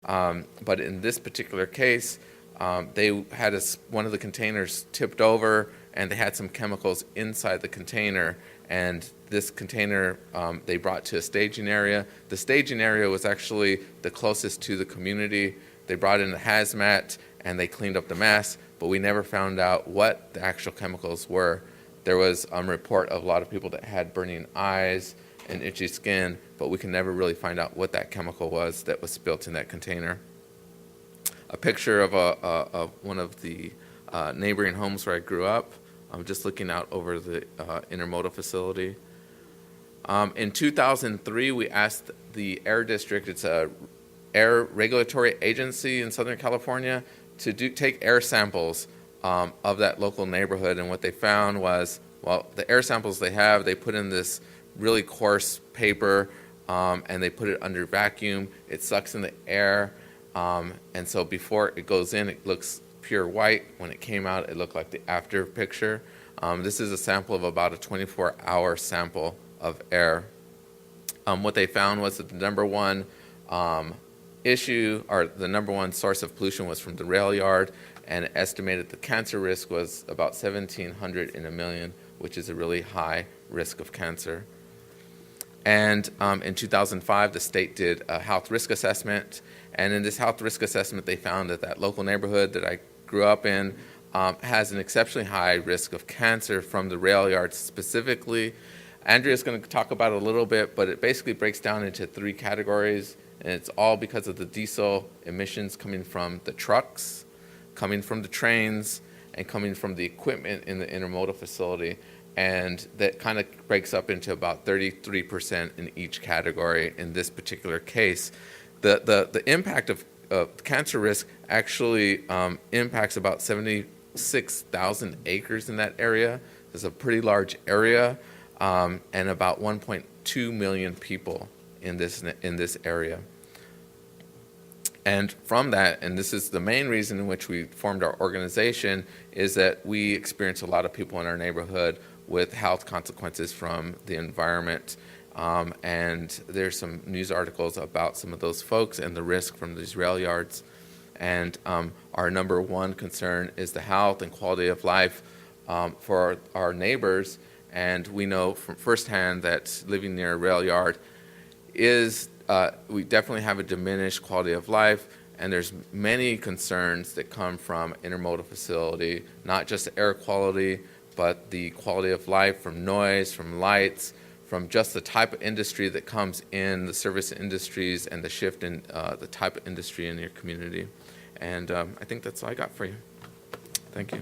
But in this particular case, they had one of the containers tipped over, and they had some chemicals inside the container. And this container they brought to a staging area. The staging area was actually the closest to the community. They brought in a hazmat, and they cleaned up the mess, but we never found out what the actual chemicals were. There was a report of a lot of people that had burning eyes and itchy skin, but we can never really find out what that chemical was that was spilt in that container. A picture of one of the neighboring homes where I grew up. I'm just looking out over the intermodal facility. In 2003, we asked the Air District, it's a air regulatory agency in Southern California, to take air samples of that local neighborhood. And what they found was, well, the air samples they put in this really coarse paper, and they put it under vacuum. It sucks in the air, and so before it goes in, it looks pure white. When it came out, it looked like the after picture. This is a sample of about a 24-hour sample of air. What they found was that the number one issue, or the number one source of pollution, was from the rail yard, and estimated the cancer risk was about 1,700 in a million, which is a really high risk of cancer. And in 2005, the state did a health risk assessment, and in this health risk assessment, they found that that local neighborhood that I grew up in has an exceptionally high risk of cancer from the rail yards specifically. Andrea's going to talk about it a little bit, but it basically breaks down into three categories, and it's all because of the diesel emissions coming from the trucks, coming from the trains, and coming from the equipment in the intermodal facility. And that kind of breaks up into about 33% in each category in this particular case. The impact of cancer risk actually impacts about 76,000 acres in that area. It's a pretty large area, and about 1.2 million people in this area. And from that, and this is the main reason in which we formed our organization, is that we experience a lot of people in our neighborhood with health consequences from the environment. And there's some news articles about some of those folks and the risk from these rail yards. And our number one concern is the health and quality of life for our neighbors. And we know from firsthand that living near a rail yard is, we definitely have a diminished quality of life. And there's many concerns that come from intermodal facility, not just the air quality, but the quality of life from noise, from lights, from just the type of industry that comes in, the service industries, and the shift in the type of industry in your community. And I think that's all I got for you. Thank you.